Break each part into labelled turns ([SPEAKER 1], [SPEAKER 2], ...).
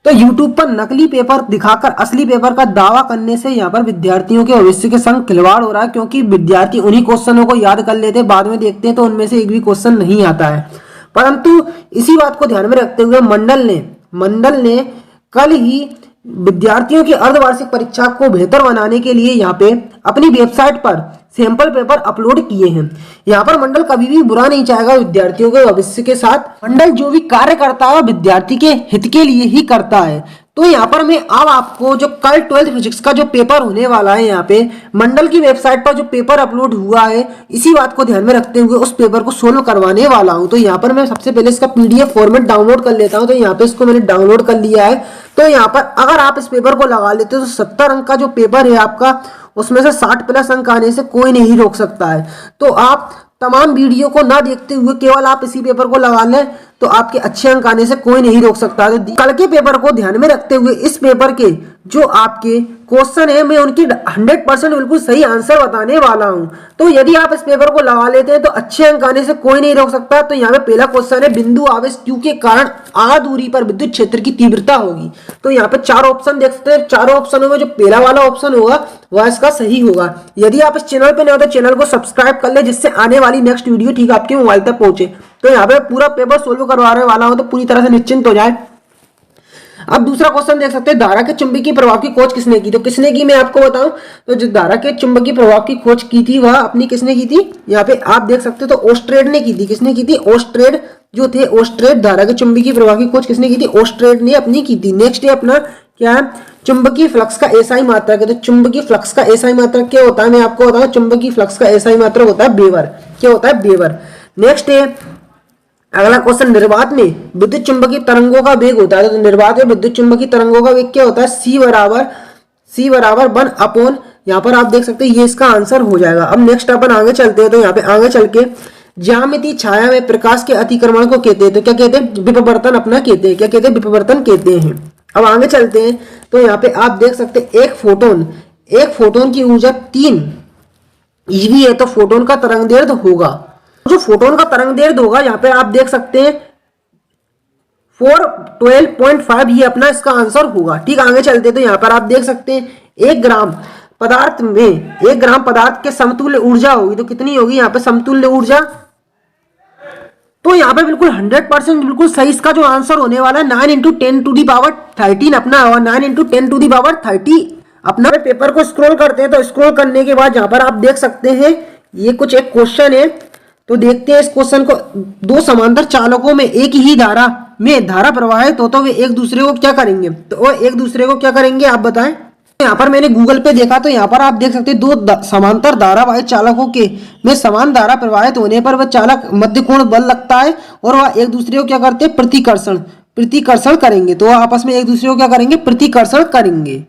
[SPEAKER 1] तो YouTube पर नकली पेपर दिखाकर असली पेपर का दावा करने से यहाँ पर विद्यार्थियों के भविष्य के संग खिलवाड़ हो रहा है, क्योंकि विद्यार्थी उन्हीं क्वेश्चनों को याद कर लेते हैं, बाद में देखते हैं तो उनमें से एक भी क्वेश्चन नहीं आता है। परंतु इसी बात को ध्यान में रखते हुए मंडल ने कल ही विद्यार्थियों की अर्धवार्षिक परीक्षा को बेहतर बनाने के लिए यहाँ पे अपनी वेबसाइट पर सैंपल पेपर अपलोड किए हैं। यहाँ पर मंडल कभी भी बुरा नहीं चाहेगा विद्यार्थियों के भविष्य के साथ। मंडल जो भी कार्य करता है विद्यार्थी के हित के लिए ही करता है। तो यहाँ पर मैं अब आपको जो कल 12th फिजिक्स का जो पेपर होने वाला है, यहाँ पे मंडल की वेबसाइट पर जो पेपर अपलोड हुआ है, इसी बात को ध्यान में रखते हुए उस पेपर को सोल्व करवाने वाला हूँ। तो यहाँ पर मैं सबसे पहले इसका PDF फॉर्मेट डाउनलोड कर लेता हूँ। तो यहाँ पे इसको मैंने डाउनलोड कर लिया है। तो यहाँ पर अगर आप इस पेपर को लगा लेते हो तो 70 अंक का जो पेपर है आपका, उसमें से 60+ अंक आने से कोई नहीं रोक सकता है। तो आप तमाम वीडियो को ना देखते हुए केवल आप इसी पेपर को लगा लें तो आपके अच्छे अंक आने से कोई नहीं रोक सकता। तो कल के पेपर को ध्यान में रखते हुए इस पेपर के जो आपके क्वेश्चन है, मैं उनकी 100% बिल्कुल सही आंसर बताने वाला हूं। तो यदि आप इस पेपर को लगा लेते हैं तो अच्छे अंक आने से कोई नहीं रोक सकता। तो यहाँ पे पहला क्वेश्चन है, बिंदु आवेश Q के कारण r दूरी पर विद्युत क्षेत्र की तीव्रता होगी। तो यहाँ पे 4 ऑप्शन देख सकते हैं। चारों ऑप्शनों में जो पहला वाला ऑप्शन होगा वह इसका सही होगा। यदि आप इस चैनल पे नए हो तो चैनल को सब्सक्राइब कर ले, जिससे आने वाली नेक्स्ट वीडियो ठीक आपके मोबाइल तक पहुंचे। तो यहाँ पे पूरा पेपर सोल्व करवाने वाला हो तो पूरी तरह से निश्चिंत हो जाए। अब दूसरा क्वेश्चन देख सकते हैं, धारा के चुंबकीय प्रभाव की खोज किसने की। तो किसने की मैं आपको बताऊं तो जो धारा के चुंबकीय प्रभाव की खोज की थी वह अपनी किसने की थी, यहाँ पे आप देख सकते हो तो ओस्ट्रेड ने की थी। किसने की थी, ओस्ट्रेड जो थे, ओस्ट्रेड। धारा के चुंबकीय प्रभाव की खोज किसने की थी, ओस्ट्रेड ने अपनी की थी। नेक्स्ट है अपना क्या है, चुंबकीय फ्लक्स का एसआई मात्रक है। तो चुंबकीय फ्लक्स का एसआई मात्रक क्या होता है मैं आपको बताऊं, चुंबकीय फ्लक्स का एसआई मात्रक होता है वेबर। क्या होता है, वेबर। नेक्स्ट है अगला क्वेश्चन, निर्वात में विद्युत चुंबकीय तरंगों का वेग होता है। तो निर्वात में विद्युत चुंबकीय तरंगों का वेग क्या होता है, C बराबर 1 अपॉन, यहाँ पर आप देख सकते हैं ये इसका आंसर हो जाएगा। अब नेक्स्ट अपन आगे चलते हैं। तो यहाँ पे आगे चल के ज्यामितीय छाया में प्रकाश के अतिक्रमण को कहते हैं। तो क्या कहते हैं, विपवर्तन अपना कहते हैं। क्या कहते हैं, विपवर्तन कहते हैं। अब आगे चलते हैं। तो यहाँ पे आप देख सकते हैं एक फोटोन की ऊर्जा 3 eV है। तो फोटोन का तरंग दैर्ध्य होगा, जो फोटोन का तरंग दैर्ध्य होगा यहाँ पे आप देख सकते हैं 412.5 ही अपना इसका आंसर होगा। ठीक, आगे चलते तो यहाँ पर आप देख सकते हैं 1 ग्राम पदार्थ के समतुल्य ऊर्जा होगी। तो कितनी होगी यहाँ पे समतुल्य ऊर्जा, तो यहाँ पे बिल्कुल 100% बिल्कुल सही इसका जो आंसर होने वाला है 9 × 10⁻13 अपना होगा। 9 × 10⁻30 अपना पेपर को स्क्रॉल करते हैं। तो स्क्रॉल करने के बाद यहाँ पर आप देख सकते हैं ये कुछ एक क्वेश्चन है। तो देखते हैं इस क्वेश्चन को, 2 समांतर चालकों में एक ही धारा में धारा प्रवाहित हो तो वे एक दूसरे को क्या करेंगे, तो वो एक दूसरे को क्या करेंगे आप बताएं। यहाँ पर मैंने गूगल पे देखा तो यहाँ पर आप देख सकते हैं 2 समांतर धारावाहिक चालकों के में समान धारा प्रवाहित होने पर वह चालक मध्य कोण बल लगता है और वह एक दूसरे को क्या करते हैं, प्रतिकर्षण करेंगे। तो आपस में एक दूसरे को क्या करेंगे, प्रतिकर्षण करेंगे।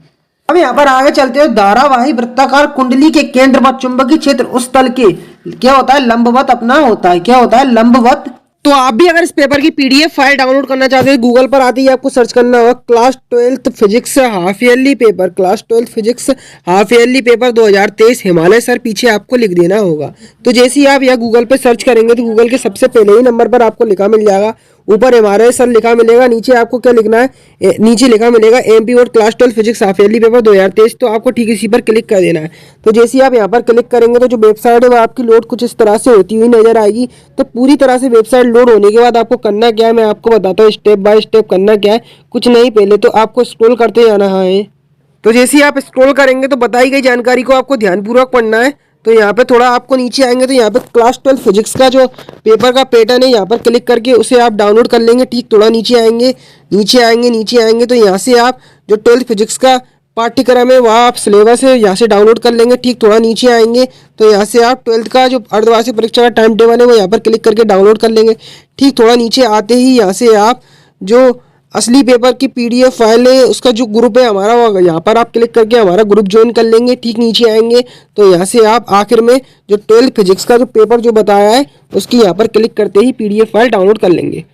[SPEAKER 1] अब यहाँ पर आगे चलते हैं, धारावाही वृत्ताकार कुंडली के केंद्र पर चुंबकीय क्षेत्र उस तल के क्या होता है, लंबवत अपना होता है। क्या होता है, लंबवत। तो आप भी अगर इस पेपर की PDF फाइल डाउनलोड करना चाहते हैं, गूगल पर आते ही आपको सर्च करना होगा class 12th physics half yearly paper, class 12th physics half yearly paper 2023 Himalaya sir पीछे आपको लिख देना होगा। तो जैसे ही आप यह गूगल पे सर्च करेंगे तो गूगल के सबसे पहले ही नंबर पर आपको लिखा मिल जाएगा, ऊपर हिमालय सर लिखा मिलेगा, नीचे आपको क्या लिखना है, नीचे लिखा मिलेगा MP board class 12 physics half yearly paper 2023। तो आपको ठीक इसी पर क्लिक कर देना है। तो जैसे ही आप यहाँ पर क्लिक करेंगे तो जो वेबसाइट है वो आपकी लोड कुछ इस तरह से होती हुई नजर आएगी। तो पूरी तरह से वेबसाइट लोड होने के बाद आपको करना क्या है मैं आपको बताता हूँ, स्टेप बाय स्टेप करना क्या है। कुछ नहीं, पहले तो आपको स्क्रॉल करते जाना है। तो जैसे ही आप स्क्रॉल करेंगे तो बताई गई जानकारी को आपको ध्यानपूर्वक पढ़ना है। तो यहाँ पे थोड़ा आपको नीचे आएंगे तो यहाँ पे क्लास 12 फिजिक्स का जो पेपर का पैटर्न है यहाँ पर क्लिक करके उसे आप डाउनलोड कर लेंगे। ठीक, थोड़ा नीचे आएंगे तो यहाँ से आप जो 12th फिजिक्स का पाठ्यक्रम है वह आप सिलेबस है यहाँ से डाउनलोड कर लेंगे। ठीक, थोड़ा नीचे आएंगे तो यहाँ से आप 12th का जो अर्धवार्षिक परीक्षा का टाइम टेबल है वो यहाँ पर क्लिक करके डाउनलोड कर लेंगे। ठीक, थोड़ा नीचे आते ही यहाँ से आप जो असली पेपर की PDF फाइल है उसका जो ग्रुप है हमारा वो यहाँ पर आप क्लिक करके हमारा ग्रुप ज्वाइन कर लेंगे। ठीक, नीचे आएंगे तो यहाँ से आप आखिर में जो 12th फिजिक्स का जो पेपर जो बताया है उसकी यहाँ पर क्लिक करते ही PDF फाइल डाउनलोड कर लेंगे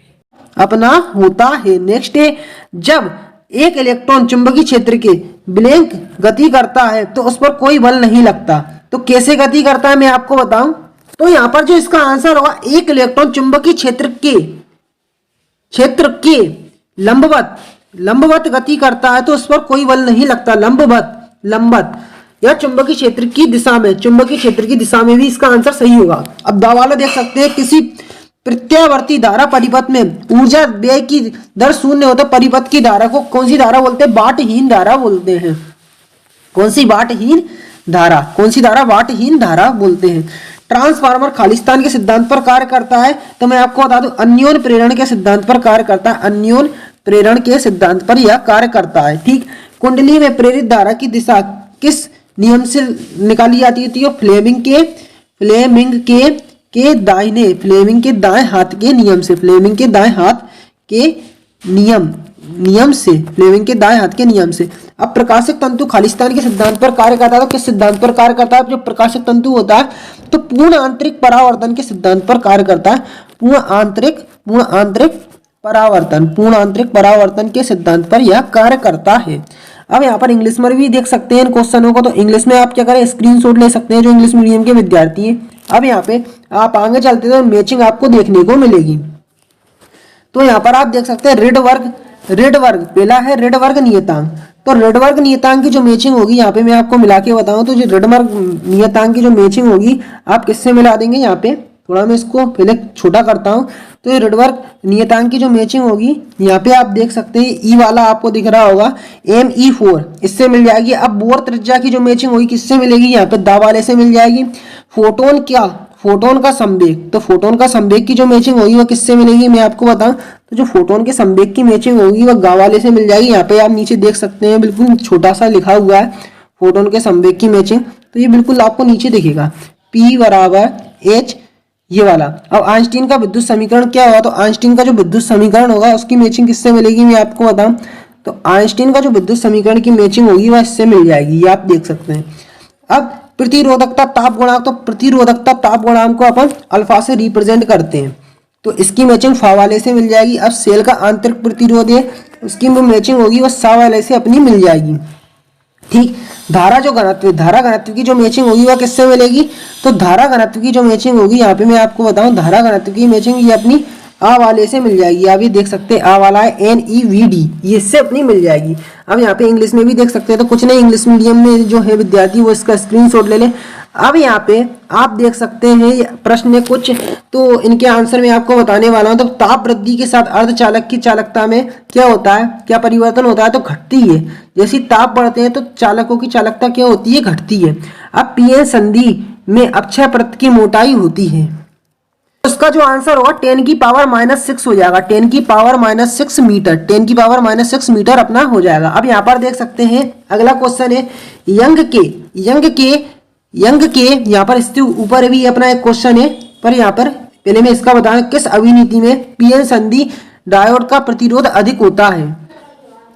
[SPEAKER 1] अपना होता है। नेक्स्ट है, जब एक इलेक्ट्रॉन चुंबकीय क्षेत्र के ब्लैंक गति करता है तो उस पर कोई बल नहीं लगता। तो कैसे गति करता है मैं आपको बताऊं। तो यहाँ पर जो इसका आंसर होगा, एक इलेक्ट्रॉन चुंबकीय क्षेत्र के लंबवत लंबवत गति करता है तो उस पर कोई बल नहीं लगता। लंबवत या चुंबकीय क्षेत्र की दिशा में, चुंबकीय क्षेत्र की दिशा में भी इसका आंसर सही होगा। अब दावाला देख सकते हैं, किसी प्रत्यावर्ती धारा परिपथ में ऊर्जा व्यय की दर शून्य हो तो परिपथ की धारा को कौन सी धारा बोलते हैं? बाटहीन धारा बोलते हैं। कौन सी? बाटहीन धारा। कौन सी धारा? बाटहीन धारा बोलते हैं। ट्रांसफार्मर खालिस्तान के सिद्धांत पर कार्य करता है तो मैं आपको बता दूं अन्योन प्रेरण के सिद्धांत पर कार्य करता है। अन्योन प्रेरण के सिद्धांत पर यह कार्य करता है। ठीक। कुंडली में प्रेरित धारा की दिशा किस नियम से निकाली जाती है? तो फ्लेमिंग के दाएं हाथ के नियम से, फ्लेमिंग के दाएं हाथ के नियम से, फ्लेमिंग के दाएं हाथ के नियम से। अब प्रकाशक तंतु खालिस्तान के सिद्धांत पर कार्य करता है तो किस सिद्धांत पर कार्य करता है? जो प्रकाशक तंतु होता है तो पूर्ण आंतरिक परावर्तन के सिद्धांत पर कार्य करता है। पूर्ण आंतरिक परावर्तन के सिद्धांत पर यह कार्य करता है। अब यहाँ पर इंग्लिश में भी देख सकते हैं इन क्वेश्चनों को, तो इंग्लिश में आप क्या करें? स्क्रीनशॉट ले सकते हैं जो इंग्लिश मीडियम के विद्यार्थी हैं। अब यहाँ पे आप आगे चलते तो मैचिंग आपको देखने को मिलेगी। तो यहाँ पर आप देख सकते हैं ऋण वर्ग पहला है ऋण वर्ग नियतांक। तो ऋण वर्ग नियतांक की जो मैचिंग होगी यहाँ पे मैं आपको मिला के बताऊं तो जो ऋण वर्ग नियतांक की जो मैचिंग होगी आप किससे मिला देंगे? यहाँ पे थोड़ा मैं इसको पहले छोटा करता हूँ। तो ये ऋण वर्ग नियतांक की जो मैचिंग होगी यहाँ पे आप देख सकते हैं ई वाला आपको दिख रहा होगा Me4 इससे मिल जाएगी। अब बोर त्रिज्या की जो मैचिंग होगी किससे मिलेगी? यहाँ पे दा वाले से मिल जाएगी। फोटोन का संवेग, तो फोटोन का संवेग की जो मैचिंग होगी वो किससे मिलेगी मैं आपको बताऊं तो जो फोटोन के संवेग की मैचिंग होगी वो गा वाले से मिल जाएगी। यहाँ पे आप नीचे देख सकते हैं बिल्कुल छोटा सा लिखा हुआ है फोटोन के संवेग की मैचिंग, तो ये बिल्कुल आपको नीचे दिखेगा P बराबर H ये वाला। अब आइंस्टीन का विद्युत समीकरण क्या होगा? तो आइंस्टीन का जो विद्युत समीकरण होगा उसकी मैचिंग किससे मिलेगी मैं आपको बताऊं तो आइंस्टीन का जो विद्युत समीकरण की मैचिंग होगी वह इससे मिल जाएगी, ये आप देख सकते हैं। अब प्रतिरोधकता ताप गुणांक, तो प्रतिरोधकता ताप गुणांक को अपन अल्फा से रिप्रेजेंट करते हैं तो इसकी मैचिंग फा वाले से मिल जाएगी। अब सेल का आंतरिक प्रतिरोध है उसकी मैचिंग होगी वह सा वाले से अपनी मिल जाएगी। ठीक। धारा घनत्व की जो मैचिंग होगी वह किससे मिलेगी? तो धारा घनत्व की जो मैचिंग होगी यहाँ पे मैं आपको बताऊं धारा घनत्व की मैचिंग ये अपनी आ वाले से मिल जाएगी। आप ये देख सकते हैं आ वाला है NEVD, ये इससे अपनी मिल जाएगी। अब यहाँ पे इंग्लिश में भी देख सकते हैं, तो कुछ नहीं इंग्लिश मीडियम में जो है विद्यार्थी वो इसका स्क्रीनशॉट ले लें। अब यहाँ पे आप देख सकते हैं प्रश्न कुछ, तो इनके आंसर में आपको बताने वाला हूँ। तो ताप वृद्धि के साथ अर्धचालक की चालकता में क्या होता है, क्या परिवर्तन होता है? तो घटती है। जैसे ताप बढ़ते हैं तो चालकों की चालकता क्या होती है? घटती है। अब PN संधि में अक्षय वृत्त की मोटाई होती है, उसका जो आंसर होगा 10⁻⁻6 हो जाएगा। 10⁻⁻6 मीटर, 10⁻⁻6 मीटर अपना हो जाएगा। अब यहाँ पर देख सकते हैं अगला क्वेश्चन है यंग के यहाँ पर इसके ऊपर भी अपना एक क्वेश्चन है, पर यहाँ पर पहले मैं इसका बताऊं किस अभिनीति में PN संधि डायोड का प्रतिरोध अधिक होता है?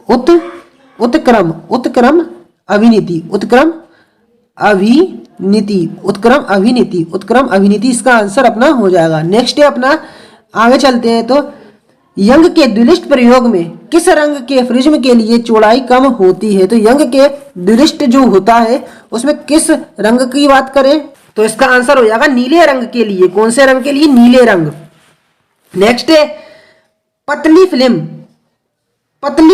[SPEAKER 1] उत्क्रम अभिनीति इसका आंसर अपना हो जाएगा। नेक्स्ट है अपना आगे चलते हैं। तो यंग के द्विलिष्ट प्रयोग में किस रंग के प्रिज्म के लिए चौड़ाई कम होती है? तो यंग के द्विलिष्ट जो होता है उसमें किस रंग की बात करें तो इसका आंसर हो जाएगा नीले रंग के लिए। कौन से रंग के लिए? नीले रंग। नेक्स्ट है पतली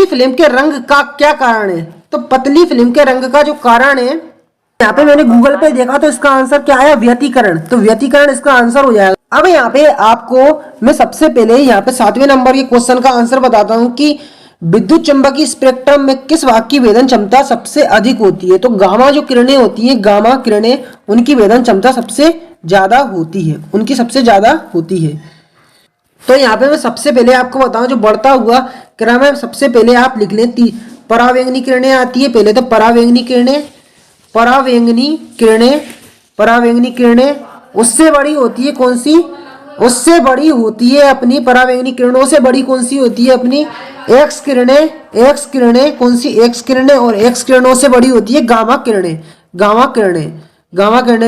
[SPEAKER 1] फिल्म के रंग का क्या कारण है? तो पतली फिल्म के रंग का जो कारण है यहाँ पे मैंने गूगल पे देखा तो इसका आंसर क्या आया? व्यतिकरण। तो व्यतिकरण इसका आंसर हो जाएगा। अब यहाँ पे आपको मैं सबसे पहले यहाँ पे 7वें नंबर के क्वेश्चन का आंसर बताता हूँ कि विद्युत चुंबकीय स्पेक्ट्रम में किस वाहक की वेदन क्षमता सबसे अधिक होती है? तो गामा जो किरणें होती है, गामा किरणें, उनकी वेदन क्षमता सबसे ज्यादा होती है, उनकी सबसे ज्यादा होती है। तो यहाँ पे मैं सबसे पहले आपको बताऊं जो बढ़ता हुआ क्रम है, सबसे पहले आप लिख लें परावैंगनी किरणें आती है पहले। तो परावैंगनी किरणें उससे बड़ी होती है कौन सी? उससे बड़ी होती है अपनी परावैंगनी किरणों से बड़ी कौन सी होती है? अपनी एक्स किरणें। कौन सी? एक्स किरणें। और एक्स किरणों से बड़ी होती है गामा किरणें।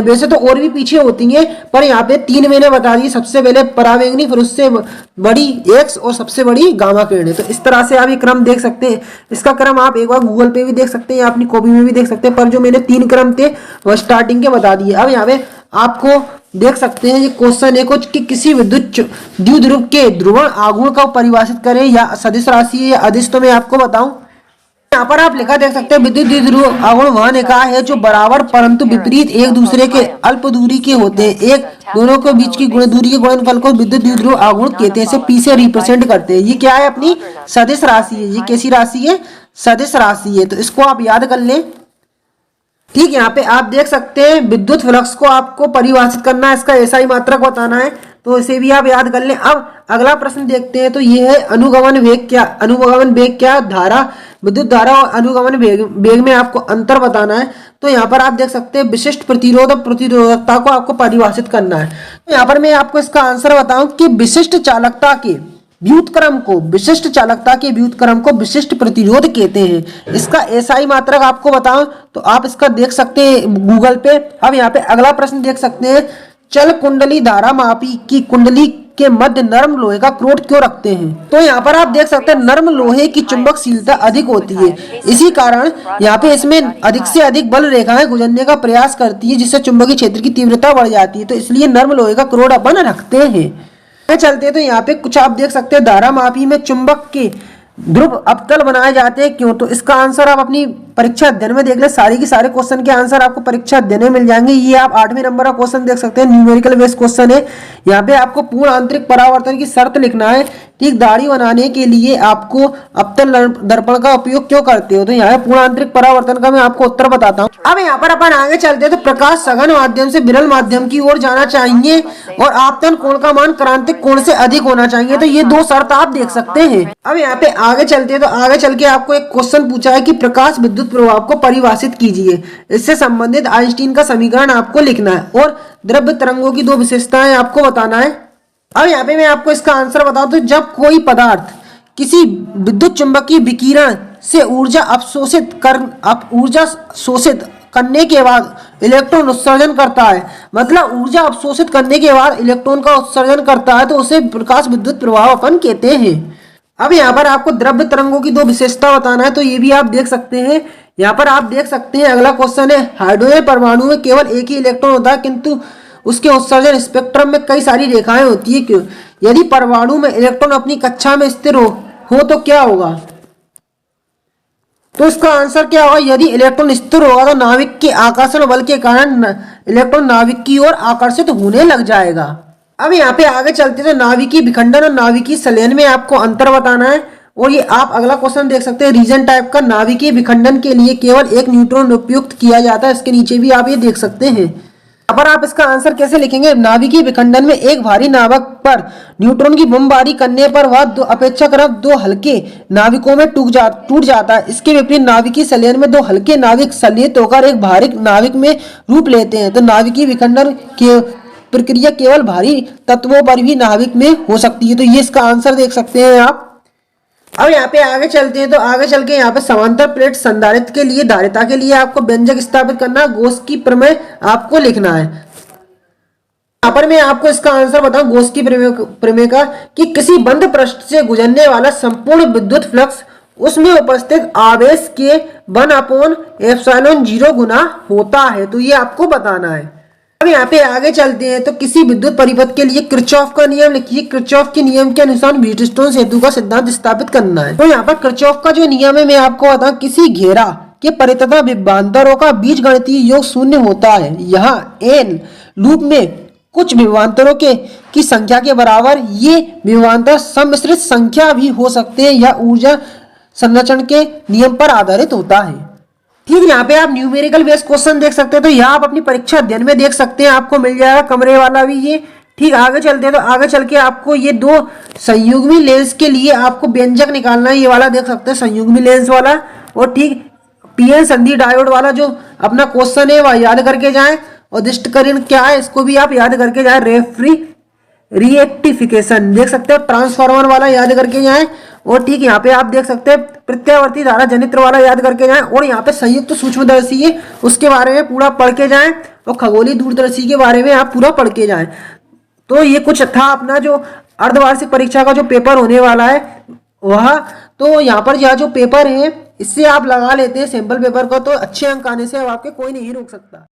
[SPEAKER 1] वैसे तो और भी पीछे होती हैं पर यहाँ पे 3 मैंने बता दी। सबसे पहले परावैंगनी, फिर उससे बड़ी एक्स और सबसे बड़ी गामा किरणें। तो इस तरह से आप ये क्रम देख सकते हैं। इसका क्रम आप एक बार गूगल पे भी देख सकते हैं या अपनी कॉपी में भी देख सकते हैं, पर जो मैंने 3 क्रम थे वह स्टार्टिंग के बता दिए। अब यहाँ पे आपको देख सकते हैं ये क्वेश्चन है कुछ कि किसी विद्युत द्विध्रुव के ध्रुवण आघूर्ण को परिभाषित करें या सदिश राशि है या अदिश। तो मैं आपको बताऊं, यहाँ पर आप लिखा देख सकते हैं विद्युत द्विध्रुव आघूर्ण वह निकाय है जो बराबर परंतु विपरीत एक दूसरे के अल्प दूरी के होते हैं। एक दोनों के बीच की दूरी के गुणनफल को विद्युत द्विध्रुव आघूर्ण कहते हैं। इसे पी से रिप्रेजेंट करते हैं। ये क्या है, अपनी सदिश राशि है। ये कैसी राशि है, सदिश राशि है। तो इसको आप याद कर लें। ठीक, यहाँ पे आप देख सकते हैं विद्युत फ्लक्स को आपको परिभाषित करना है, इसका एसआई मात्रक बताना है, तो इसे भी आप याद कर लें। अब अगला प्रश्न देखते हैं, तो ये है अनुगमन वेग क्या, अनुगमन वेग क्या, धारा, विद्युत धारा और अनुगमन वेग में आपको अंतर बताना है। तो यहाँ पर आप देख सकते हैं विशिष्ट प्रतिरोध और प्रतिरोधकता को आपको परिभाषित करना है। तो यहाँ पर मैं आपको इसका आंसर बताऊं कि विशिष्ट चालकता के व्युत्क्रम को, विशिष्ट चालकता के व्युत्क्रम को विशिष्ट प्रतिरोध कहते हैं। इसका एसआई मात्रक आपको बताऊं तो आप इसका देख सकते हैं गूगल पे। अब यहाँ पे अगला प्रश्न देख सकते हैं, चल कुंडली धारा मापी की कुंडली के मध्य नर्म लोहे का क्रोट क्यों रखते हैं। तो यहाँ पर आप देख सकते हैं नर्म लोहे की चुंबकशीलता अधिक होती है, इसी कारण यहाँ पे इसमें अधिक से अधिक बल रेखाएं गुजरने का प्रयास करती है, जिससे चुंबकीय क्षेत्र की तीव्रता बढ़ जाती है। तो इसलिए नर्म लोहे का क्रोट अपन रखते हैं। चलते तो यहाँ पे कुछ आप देख सकते हैं धारा मापी में चुंबक के ध्रुव अवतल बनाए जाते हैं क्यों। तो इसका आंसर आप अपनी परीक्षा अध्ययन में देख ले, सारी की सारे क्वेश्चन के आंसर आपको परीक्षा अध्ययन में मिल जाएंगे। ये आप 8वें नंबर का क्वेश्चन देख सकते हैं, न्यूमेरिकल बेस्ड क्वेश्चन है। यहाँ पे आपको पूर्ण आंतरिक परावर्तन की शर्त लिखना है। ठीक, दाढ़ी बनाने के लिए आपको अवतल दर्पण का उपयोग क्यों करते हो। तो यहाँ पूर्ण आंतरिक परावर्तन का मैं आपको उत्तर बताता हूँ। अब यहाँ पर अपन आगे चलते हैं, तो प्रकाश सघन माध्यम से विरल माध्यम की ओर जाना चाहिए और आपतन कोण का मान क्रांतिक कोण से अधिक होना चाहिए। तो ये दो शर्त आप देख सकते हैं। अब यहाँ पे आगे चलते हैं, तो आगे चल के आपको एक क्वेश्चन पूछा है कि प्रकाश विद्युत प्रभाव को परिभाषित कीजिए। इससे संबंधित आइंस्टीन का समीकरण आपको लिखना है और द्रव्य तरंगों की दो विशेषताएं आपको बताना है। अब यहाँ पे मैं आपको इसका आंसर बताऊं, तो जब कोई पदार्थ किसी विद्युत चुंबकीय विकिरण से ऊर्जा शोषित करने के बाद इलेक्ट्रॉन उत्सर्जन करता है, मतलब ऊर्जा अवशोषित करने के बाद इलेक्ट्रॉन का उत्सर्जन करता है, तो उसे प्रकाश विद्युत प्रभाव अपन कहते हैं। अब यहाँ पर आपको द्रव्य तरंगों की दो विशेषता बताना है, तो ये भी आप देख सकते हैं। यहाँ पर आप देख सकते हैं अगला क्वेश्चन है, हाइड्रोजन परमाणु में केवल एक ही इलेक्ट्रॉन होता है किंतु उसके उत्सर्जन स्पेक्ट्रम में कई सारी रेखाएं होती है, क्यों। यदि परमाणु में इलेक्ट्रॉन अपनी कक्षा में स्थिर हो तो क्या होगा। तो इसका आंसर क्या होगा, यदि इलेक्ट्रॉन स्थिर होगा तो नाभिक के आकर्षण बल के कारण इलेक्ट्रॉन नाभिक की ओर आकर्षित होने लग जाएगा। अब यहाँ पे आगे चलते तो नाभिकीय विखंडन और नाभिकीय संलयन में आपको अंतर बताना है। और ये आप अगला क्वेश्चन देख सकते हैं, रीजन टाइप का नाभिकीय विखंडन के लिए केवल एक न्यूट्रॉन उपयुक्त किया जाता है। इसके नीचे भी आप ये देख सकते हैं। यहाँ पर आप इसका आंसर कैसे लिखेंगे, नाभिकीय विखंडन में एक भारी नाभिक पर न्यूट्रॉन की बमबारी करने पर वह अपेक्षाकृत दो हल्के नाभिकों में टूट जाता है। इसके विपरीत नाभिकीय संलयन में दो हल्के नाभिक संलयित होकर एक भारी नाभिक में रूप लेते हैं। तो नाभिकीय विखंडन के प्रक्रिया केवल भारी तत्वों पर भी नाभिक में हो सकती है। तो ये इसका आंसर देख सकते हैं आप। अब यहाँ पे आगे चलते हैं, तो आगे चल के यहाँ पे समांतर प्लेट संधारित्र के लिए धारिता के लिए आपको व्यंजक स्थापित करना, गोस की प्रमेय आपको लिखना है। यहाँ पर मैं आपको इसका आंसर बताऊं गोस की प्रमेय का, कि किसी बंद पृष्ठ से गुजरने वाला संपूर्ण विद्युत फ्लक्स उसमें उपस्थित आवेश के 1/ε0 गुना होता है। तो ये आपको बताना है। अब यहाँ पे आगे चलते हैं, तो किसी विद्युत परिपथ के लिए किरचॉफ का नियम लिखिए। किरचॉफ के नियम के अनुसार व्हीटस्टोन सेतु का सिद्धांत स्थापित करना है। तो यहाँ पर किरचॉफ का जो नियम है मैं आपको बताऊं, किसी घेरा के परितः विभवांतरों का बीजगणितीय योग शून्य होता है। यहाँ n लूप में कुछ विभवांतरों की संख्या के बराबर ये विभवांतर सम्मिश्रित संख्या भी हो सकते हैं। यह ऊर्जा संरक्षण के नियम पर आधारित होता है। ठीक, यहाँ पे आप न्यूमेरिकल बेस्ड क्वेश्चन देख सकते हैं, तो यहाँ आप अपनी परीक्षा अध्ययन में देख सकते हैं, आपको मिल जाएगा कमरे वाला भी ये। ठीक, आगे चलते हैं, तो आगे चल के आपको ये दो संयुग्मी लेंस के लिए आपको व्यंजक निकालना है। ये वाला देख सकते हैं संयुग्मी लेंस वाला, और ठीक पीएन संधि डायोड वाला जो अपना क्वेश्चन है वह याद करके जाएं। और दिष्टकरण क्या है इसको भी आप याद करके जाएं। रेफ्री रिएक्टिफिकेशन देख सकते हो, ट्रांसफार्मर वाला याद करके जाएं। और ठीक यहाँ पे आप देख सकते हैं प्रत्यावर्ती धारा जनित्र वाला याद करके जाएं। और यहाँ पे संयुक्त सूक्ष्मदर्शी है उसके बारे में पूरा पढ़ के जाएं, और खगोलीय दूरदर्शी के बारे में आप पूरा पढ़ के जाएं। तो ये कुछ था अपना जो अर्धवार्षिक परीक्षा का जो पेपर होने वाला है वह। तो यहाँ पर यह जो पेपर है इससे आप लगा लेते हैं सैंपल पेपर को, तो अच्छे अंक आने से अब आपके कोई नहीं रोक सकता।